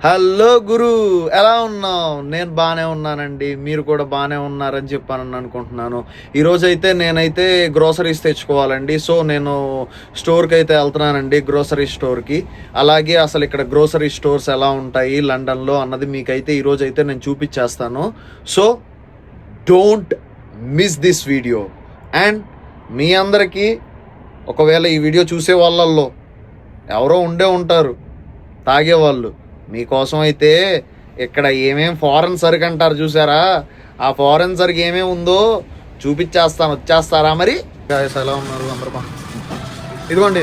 Hello గురు, ఎలా ఉన్నావు? నేను బాగానే ఉన్నానండి. మీరు కూడా బాగానే ఉన్నారని చెప్పాను అనుకుంటున్నాను. ఈరోజైతే నేనైతే గ్రోసరీస్ తెచ్చుకోవాలండి. సో నేను స్టోర్కి అయితే వెళ్తున్నానండి, గ్రోసరీ స్టోర్కి. అలాగే అసలు ఇక్కడ గ్రోసరీ స్టోర్స్ ఎలా ఉంటాయి లండన్లో అన్నది మీకైతే ఈరోజైతే నేను చూపించేస్తాను. So don't miss this video. And మీ అందరికీ ఒకవేళ ఈ వీడియో చూసే వాళ్ళల్లో ఎవరో ఉండే ఉంటారు తాగేవాళ్ళు. మీకోసం అయితే ఇక్కడ ఏమేం ఫారెన్ సరుకు అంటారు చూసారా, ఆ ఫారెన్ సరుకు ఏమేమి ఉందో చూపించేస్తాను. వచ్చేస్తారా మరి? ఎలా ఉన్నారు అందరూ? ఇదిగోండి,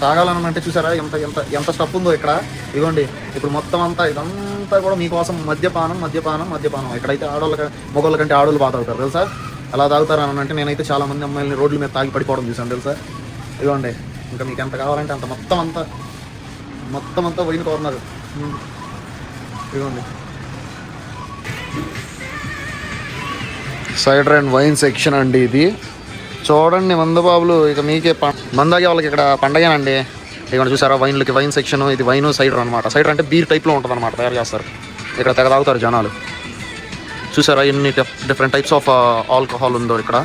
తాగాలనంటే చూసారా ఎంత ఎంత ఎంత స్టఫ్ ఉందో ఇక్కడ. ఇదిగోండి, ఇప్పుడు మొత్తం అంతా ఇదంతా కూడా మీకోసం మద్యపానం. ఇక్కడైతే మొగోళ్ళ కంటే ఆడోళ్ళు బాగా తాగుతారు తెలుసా. అలా తాగుతారు అని అంటే నేనైతే చాలా మంది అమ్మాయిలని రోడ్ల మీద తాగి పడిపోవడం చూసాను తెలుసా. ఇదిగోండి, ఇంకా మీకు ఎంత కావాలంటే అంత మొత్తం అంతా పోయిన కార్నర్. ఇదిగోండి, సైడర్ అండ్ వైన్ సెక్షన్ అండి ఇది. చూడండి మందుబాబులు, ఇక మీకే మందాగే వాళ్ళకి ఇక్కడ పండగేనండి. ఇక్కడ చూసారా వైన్లకి వైన్ సెక్షన్. ఇది వైన్ సైడర్ అనమాట. సైడర్ అంటే బీర్ టైప్లో ఉంటుంది అనమాట, తయారు చేస్తారు. ఇక్కడ తెగ తాగుతారు జనాలు. చూసారా ఎన్ని డిఫరెంట్ టైప్స్ ఆఫ్ ఆల్కహాల్ ఉందో ఇక్కడ.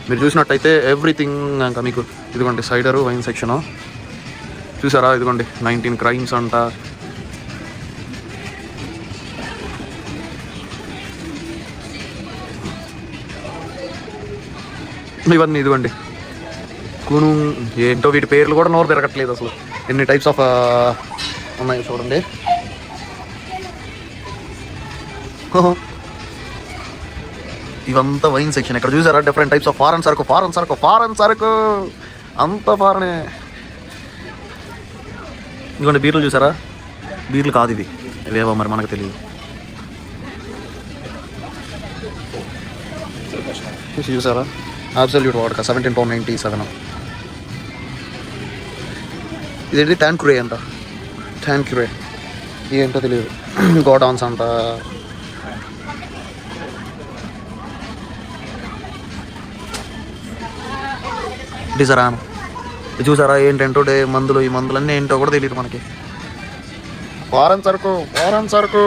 మీరు చూసినట్టయితే ఎవ్రీథింగ్. ఇంకా మీకు ఇదిగోండి సైడరు వైన్ సెక్షను చూసారా. ఇదిగోండి 19 క్రైమ్స్ అంట. ఇవన్నీ ఇదిగోండి కూను ఏంటో, వీటి పేర్లు కూడా నోరు తిరగట్లేదు అసలు. ఎన్ని టైప్స్ ఆఫ్ ఉన్నాయి చూడండి. ఇవంతా వైన్ సెక్షన్. ఇక్కడ చూసారా డిఫరెంట్ టైప్స్ ఆఫ్ ఫారెన్ సరుకు అంత ఫారెనే. ఇదిగోండి బీర్లు చూసారా. బీర్లు కాదు ఇవి, ఇవేవో మరి మనకు తెలియదు. చూసారా అబ్సల్యూట్ వాడక £17.97. ఇదేంటి ట్యాంక్రే అంట. ట్యాంక్రే ఏంటో తెలియదు. గోడాన్స్ అంట. డిజరాన్ చూసారా ఏంటంటో మందులు. ఈ మందులన్నీ ఏంటో కూడా తెలియదు మనకి. ఫారెన్ సరుకు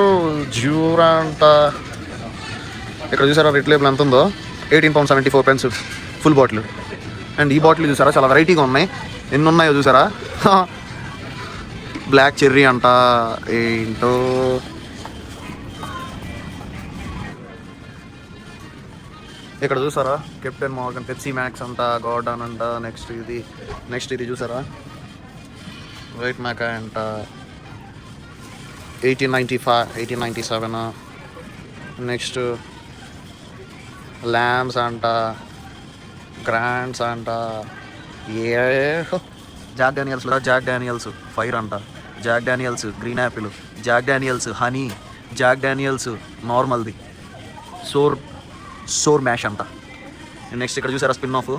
జ్యూరా అంట. ఇక్కడ చూసారా రెడ్ లేబుల్ ఎంత ఉందో, £18.74 ఫుల్ బాటిల్. అండ్ ఈ బాటిల్ చూసారా చాలా వెరైటీగా ఉన్నాయి. ఎన్ని ఉన్నాయో చూసారా. బ్లాక్ చెర్రీ అంట. ఏంటో ఇక్కడ చూసారా కెప్టెన్ మార్గన్, పెప్సీ మ్యాక్స్ అంట, గార్డన్ అంట. నెక్స్ట్ ఇది చూసారా వైట్ మ్యాక్ అంట. 1897. నెక్స్ట్ ల్యాంబ్స్ అంట, గ్రాండ్స్ అంట. జాక్ డానియల్స్ ఫైర్ అంట, Jack Daniel's green apple, Jack Daniel's honey, Jack Daniel's నార్మల్ది, సోర్ మ్యాష్ అంట. నెక్స్ట్ ఇక్కడ చూసారా స్పిన్ ఆఫ్.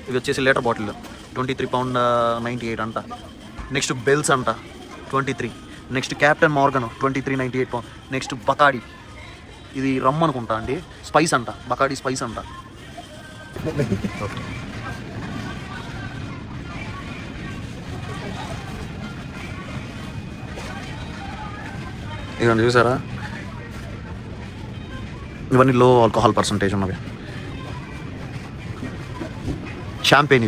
ఇవి వచ్చేసి లీటర్ బాటిల్ £23.98 అంట. నెక్స్ట్ బెల్స్ అంట 23. Next Captain Morgan 23.98. Next Bacardi, ఇది రమ్ అనుకుంటా అండి, స్పైస్ అంట. బకాడి స్పైస్ అంట. ఇవన్నీ చూసారా, ఇవన్నీ లో ఆల్కహాల్ పర్సంటేజ్ ఉన్నవి. షాంపెయిన్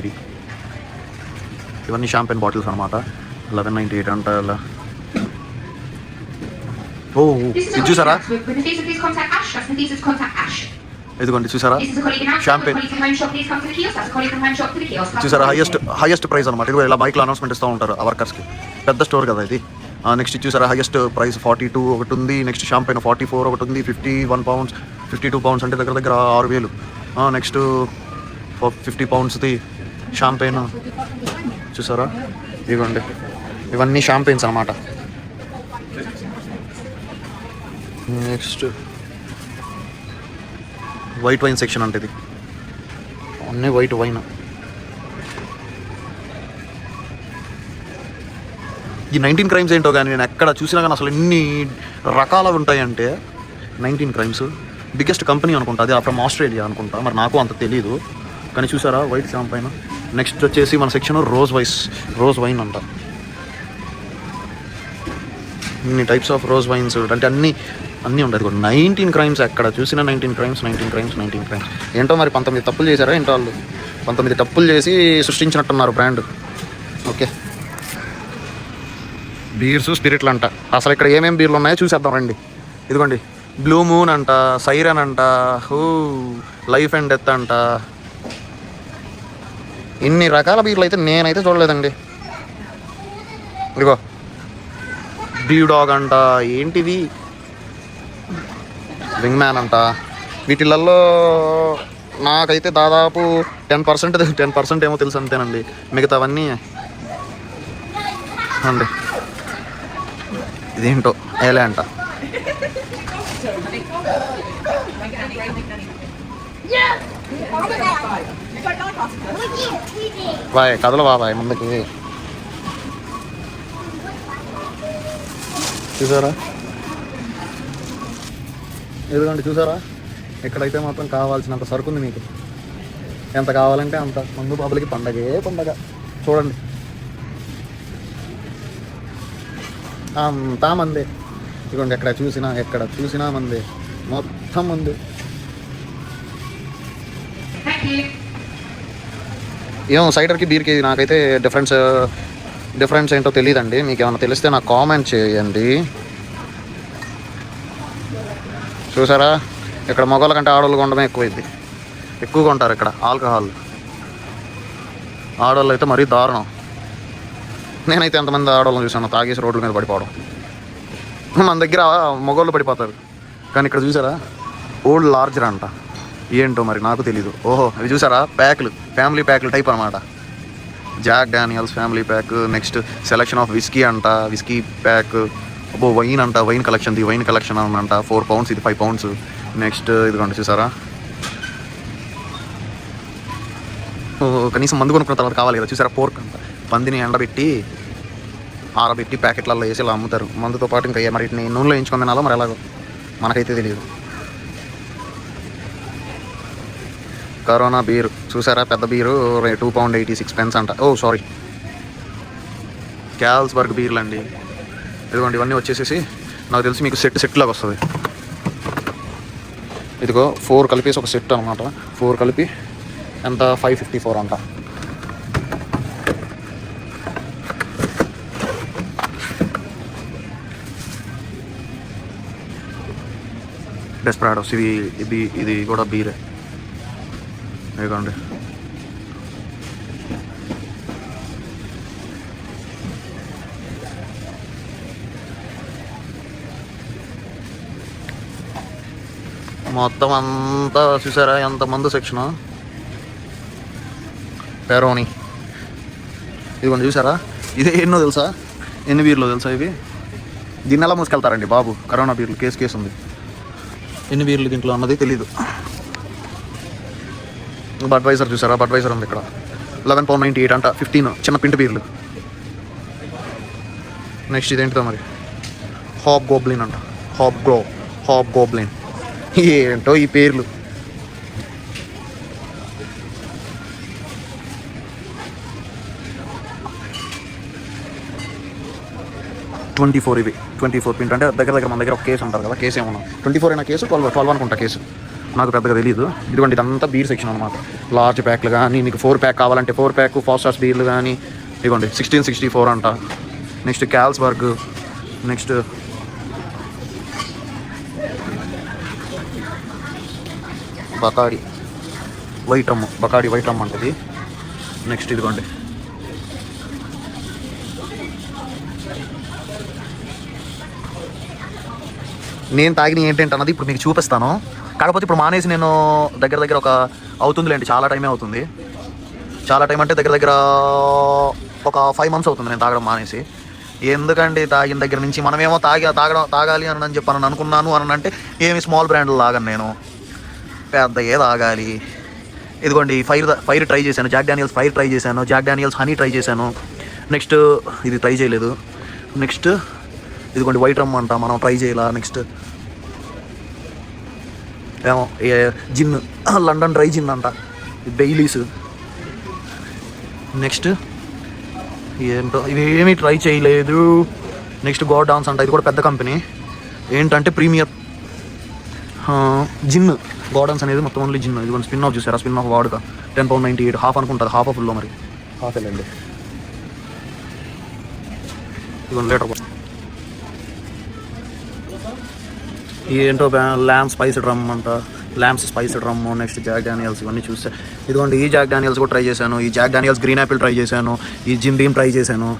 ఇవన్నీ షాంపెయిన్ బాటిల్స్ అనమాట. 11.98 అంట. ఇది చూసారా, ఇదిగోండి చూసారా షాంపెయిన్ చూసారా. హైయెస్ట్ ప్రైస్ అనమాట. ఇదిగో ఇలా బైక్లో అనౌన్స్మెంట్ ఇస్తూ ఉంటారు ఆ వర్కర్స్కి. పెద్ద స్టోర్ కదా ఇది. నెక్స్ట్ చూసారా హైయెస్ట్ ప్రైస్ 42 ఒకటి ఉంది. నెక్స్ట్ షాంపెయిన్ 44 ఒకటి ఉంది. £51, £52 అంటే దగ్గర 6,000. నెక్స్ట్ £50ది షాంపెయిన్ చూసారా. ఇదిగోండి ఇవన్నీ షాంపెయిన్స్ అన్నమాట. నెక్స్ట్ వైట్ వైన్ సెక్షన్ అంటే ఇది అన్నీ వైట్ వైన్. ఈ 19 క్రైమ్స్ ఏంటో కానీ నేను ఎక్కడ చూసినా కానీ అసలు ఎన్ని రకాలు ఉంటాయంటే 19 క్రైమ్స్. బిగ్గెస్ట్ కంపెనీ అనుకుంటా, అది ఫ్రమ్ ఆస్ట్రేలియా అనుకుంటా, మరి నాకు అంత తెలీదు. కానీ చూసారా వైట్ షాంపైన్. నెక్స్ట్ వచ్చేసి మన సెక్షన్ రోజ్ వైన్ అంట. ఇన్ని టైప్స్ ఆఫ్ రోజ్ వైన్స్ అంటే అన్నీ ఉండదు కూడా. 19 క్రైమ్స్, ఎక్కడ చూసినా 19 క్రైమ్స్. ఏంటో మరి 19 తప్పులు చేశారా ఏంటో వాళ్ళు. 19 తప్పులు చేసి సృష్టించినట్టున్నారు బ్రాండ్. ఓకే, బీర్స్ స్పిరిట్లు అంట. అసలు ఇక్కడ ఏమేమి బీర్లు ఉన్నాయో చూసేద్దాం రండి. ఇదిగోండి, బ్లూ మూన్ అంట, సైరన్ అంట, లైఫ్ అండ్ డెత్ అంట. ఇన్ని రకాల బీర్లు అయితే నేనైతే చూడలేదండి. ఇదిగో బ్లూ డాగ్ అంట, ఏంటిది వింగ్ మ్యాన్ అంట. వీటిలలో నాకైతే దాదాపు 10% ఏమో తెలుసు అంతేనండి. మిగతావన్నీ అండి. ఇదేంటో ఏలే అంట. బాయ్ కథలు బాబాయ్ ముందుకి. చూసారా, ఎందుకంటే చూసారా, ఎక్కడైతే మాత్రం కావాల్సినంత సరుకు ఉంది మీకు. ఎంత కావాలంటే అంత. మందు బాబులకి పండగ చూడండి, అంతా మందే. ఇదిగోండి, ఎక్కడ చూసినా మందే, మొత్తం మంది. ఏమో సైడర్కి బీర్కి నాకైతే డిఫరెన్స్ ఏంటో తెలియదండి. మీకు ఏమైనా తెలిస్తే నాకు కామెంట్ చేయండి. చూసారా, ఇక్కడ మగవాళ్ళ కంటే ఆడవాళ్ళు కొనడమే ఎక్కువగా ఉంటారు ఇక్కడ ఆల్కహాల్. ఆడవాళ్ళు అయితే మరీ దారుణం. నేనైతే ఎంతమంది ఆడవాళ్ళని చూసాను తాగేసి రోడ్ల మీద పడిపోవడం. మన దగ్గర మగవాళ్ళు పడిపోతారు, కానీ ఇక్కడ చూసారా ఓల్డ్ లార్జర్ అంట. ఏంటో మరి నాకు తెలీదు. ఓహో, అవి చూసారా, ప్యాక్లు, ఫ్యామిలీ ప్యాక్లు టైప్ అనమాట. Jack Daniels family pack. Next selection of whisky అంట, విస్కీ ప్యాక్. వైన్ అంట, వైన్ కలెక్షన్ అంట. 4 pounds, ఇది 5 pounds. నెక్స్ట్ ఇదిగోండి చూసారా, కనీసం మందు కొనుక్కున్న తర్వాత కావాలి కదా. చూసారా, పోర్క్ అంట, పందిని ఎండబెట్టి ఆరబెట్టి ప్యాకెట్లలో వేసి ఇలా అమ్ముతారు. మందుతో పాటు ఇంకా మరి నూనెలో వేయించుకొని తినాలో మరి ఎలాగో మనకైతే తెలియదు. కరోనా బీరు చూసారా, పెద్ద బీరు £2.86 అంట. ఓ సారీ, క్యాల్స్బర్గ్ బీర్లు అండి. ఇదిగోండి, ఇవన్నీ వచ్చేసేసి నాకు తెలిసి మీకు సెట్ లాగా వస్తుంది. ఇదిగో 4 కలిపేసి ఒక సెట్ అనమాట. 4 కలిపి ఎంత, 554 అంట. డెస్పరాడోస్, ఇది కూడా బీరే. ఇదిగోండి, మొత్తం అంతా చూసారా ఎంత మందు సెక్షన్. పెరోని, ఇదిగోండి చూసారా, ఇదే ఎన్నో తెలుసా, ఎన్ని బీర్లో తెలుసా ఇవి. దీన్ని ఎలా మూసుకెళ్తారండి బాబు, కరోనా బీర్లు కేసు ఉంది. ఎన్ని బీర్లు దీంట్లో అన్నది తెలీదు. బడ్వైజర్ చూసారా, బడ్వైజర్ ఉంది ఇక్కడ, £11.98 అంట. 15 చిన్న పిండి బీర్లు. నెక్స్ట్ ఇదేంటిదో మరి, హాబ్ గోబ్లిన్ అంట. హాబ్ గోబ్లిన్, ఏంటో ఈ పేర్లు. ఇవి 24 పింట్ అంటే దగ్గర మన దగ్గర ఒక కేసు అంటారు కదా, కేసు ఏమన్నా 24 అయినా కేసు, 12 అనుకుంటా కేసు, నాకు పెద్దగా తెలియదు. ఇదిగోండి, ఇదంతా బీర్ సెక్షన్ అనమాట. లార్జ్ ప్యాక్లు కానీ, మీకు 4 ప్యాక్ కావాలంటే 4 ప్యాక్, ఫాస్టాస్ బీర్లు కానీ. ఇదిగోండి 1664 అంట. Next Carlsberg. Next Bacardi white rum అంటది. నెక్స్ట్ ఇదిగోండి నేను తాగిన ఏంటంటే అన్నది ఇప్పుడు మీకు చూపిస్తాను. కాకపోతే ఇప్పుడు మానేసి నేను దగ్గర ఒక అవుతుందిలేండి, చాలా టైమే అవుతుంది. చాలా టైం అంటే దగ్గర ఒక 5 months అవుతుంది నేను తాగడం మానేసి. ఎందుకండి, తాగిన దగ్గర నుంచి మనమేమో తాగాలి అని చెప్పి అనుకున్నాను అని అంటే ఏమి స్మాల్ బ్రాండ్లు తాగను నేను, పెద్దయే తాగాలి. ఇదిగోండి ఫైర్ ట్రై చేశాను, జాక్ డానియల్స్ ఫైర్ ట్రై చేశాను, జాక్ డానియల్స్ హనీ ట్రై చేశాను. నెక్స్ట్ ఇది ట్రై చేయలేదు. నెక్స్ట్ ఇదిగోండి వైట్ రమ్ అంట, మనం ట్రై చేయాల. నెక్స్ట్ ఏమో జిన్, లండన్ డ్రై జిన్ అంట, బెయిలీస్. నెక్స్ట్ ఏంటో ఇవేమీ ట్రై చేయలేదు. నెక్స్ట్ గోడాన్స్ అంట, ఇది కూడా పెద్ద కంపెనీ. ఏంటంటే ప్రీమియర్ జిన్. గోడాన్స్ అనేది మొత్తం ఓన్లీ జిన్. ఇది స్పిన్ ఆఫ్ చూసారా, స్పిన్ ఆఫ్ వాడుక £10.98, హాఫ్ అనుకుంటుంది, హాఫ్ ఫుల్లో మరి హాఫ్ వెళ్ళండి. ఇది లీటర్ ఏంటో ల్యాంప్ స్పైస్ డ్రమ్ అంట, lamps spice drum. Next Jack Daniels, ఇవన్నీ చూస్తే ఇదిగోండి. ఈ జాక్ డానియల్స్ కూడా ట్రై చేశాను, ఈ Jack Daniel's green Apple try చేశాను, ఈ జిమ్ బీమ్ ట్రై చేశాను.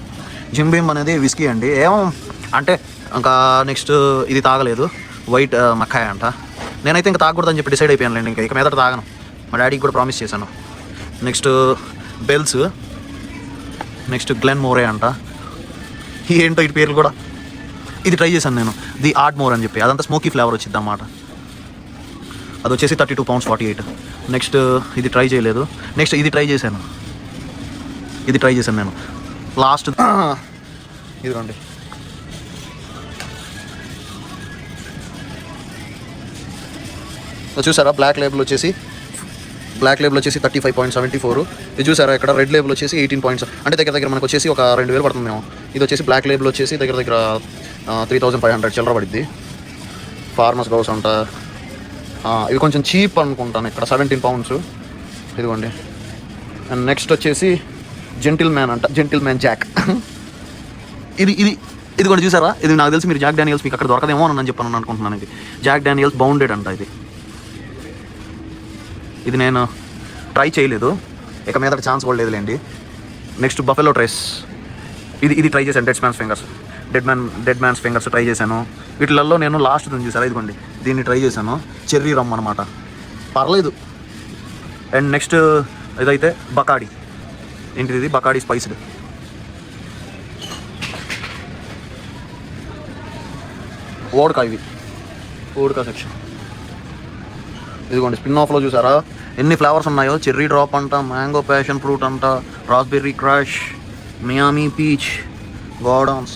జిమ్ బీమ్ అనేది విస్కీ అండి, ఏమో అంటే ఇంకా నెక్స్ట్ ఇది తాగలేదు, వైట్ మక్కాయ అంట. నేనైతే ఇంకా తాగకూడదని చెప్పి డిసైడ్ అయిపోయానులేండి, ఇక మీదట తాగను. మా డాడీకి కూడా ప్రామిస్ చేశాను. Next Bell's, next Glen Moray అంట. ఏంటో ఇటు పేర్లు కూడా. ఇది ట్రై చేశాను నేను, ది ఆర్ట్ మోర్ అని చెప్పి, అదంతా స్మోకీ ఫ్లేవర్ వచ్చింది అన్నమాట. అది వచ్చేసి £32.48. నెక్స్ట్ ఇది ట్రై చేయలేదు. నెక్స్ట్ ఇది ట్రై చేశాను, నేను లాస్ట్. ఇదిగోండి, చూసారా బ్లాక్ లేబుల్ వచ్చేసి 35.74. ఇది చూసారా ఇక్కడ రెడ్ లేబుల్ వచ్చేసి 18 పాయింట్స్, అంటే దగ్గర మనకు వచ్చేసి ఒక 2000 పడుతుంది మేము. ఇది వచ్చేసి బ్లాక్ లేబుల్ వచ్చేసి దగ్గర 3500 చిల్లర పడుద్ది. ఫార్మర్స్ గౌస్ అంట, ఇవి కొంచెం చీప్ అనుకుంటాను, ఇక్కడ 17 pounds. ఇదిగోండి. అండ్ నెక్స్ట్ వచ్చేసి జెంటిల్ మ్యాన్ అంట, జెంటిల్ మ్యాన్ జాక్. ఇది కూడా చూసారా, ఇది నాకు తెలిసి మీరు జాక్ డానియల్స్ మీకు అక్కడ దొరకదేమో అని చెప్పాను అనుకుంటున్నాను. ఇది జాక్ డానియల్స్ బౌండెడ్ అంట. ఇది నేను ట్రై చేయలేదు, ఇక మీద ఛాన్స్ కూడా లేదులేండి. నెక్స్ట్ బఫెలో ట్రేస్, ఇది ట్రై చేశాను. డెడ్ మ్యాన్స్ ఫింగర్స్ ట్రై చేశాను. వీటిలలో నేను లాస్ట్ చూసారా, ఇదిగోండి దీన్ని ట్రై చేశాను. చెర్రీ రమ్ అనమాట, పర్లేదు. అండ్ నెక్స్ట్ ఇదైతే బకాడి, ఏంటిది, ఇది బకాడి స్పైస్డ్. Vodka section. ఇదిగోండి స్పిన్ ఆఫ్లో చూసారా ఎన్ని ఫ్లేవర్స్ ఉన్నాయో. చెర్రీ డ్రాప్ అంట, మ్యాంగో ప్యాషన్ ఫ్రూట్ అంట, raspberry crush, Miami peach, Gordon's.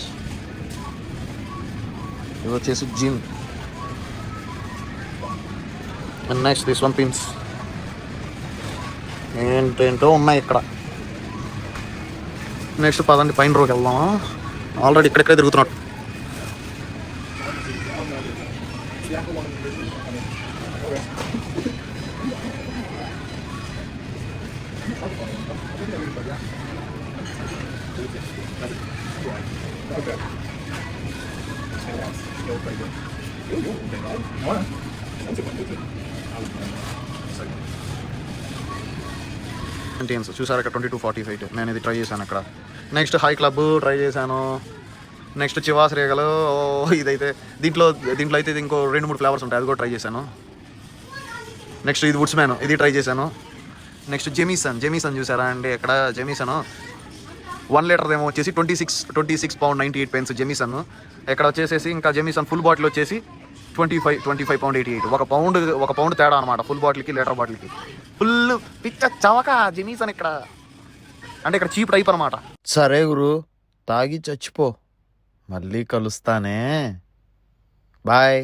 ఇది వచ్చేసి gin. And next this one pins. ఏంటేంటో ఉన్నాయి ఇక్కడ. నెక్స్ట్ పదండి పైన రోకి వెళ్దాం. ఆల్రెడీ ఇక్కడెక్కడే తిరుగుతున్నాడు. చూసారు ఇక్కడ 22.45. నేను ఇది ట్రై చేశాను అక్కడ. నెక్స్ట్ హై క్లబ్ ట్రై చేశాను. Next Chivas Regal. ఇదైతే దీంట్లో అయితే ఇంకో 2-3 ఫ్లేవర్స్ ఉంటాయి, అది కూడా ట్రై చేశాను. నెక్స్ట్ ఇది వుడ్స్ మ్యాన్, ఇది ట్రై చేశాను. నెక్స్ట్ జెమీసన్ చూసారా అండి, ఇక్కడ జెమీసన్ 1 లీటర్ ఏమో వచ్చేసి £26.98 జెమీసన్. ఇక్కడ వచ్చేసేసి ఇంకా జెమీసన్ ఫుల్ బాటిల్ వచ్చేసి £25.88. ఒక పౌండ్ తేడా అనమాట, ఫుల్ బాటిల్కి లీటర్ బాటిల్కి. ఫుల్ పిచ్చ చవక జెమీసన్ ఇక్కడ, అంటే ఇక్కడ చీప్ టైప్ అనమాట. సరే గురు, తాగి చచ్చిపో, మళ్ళీ కలుస్తానే, బాయ్.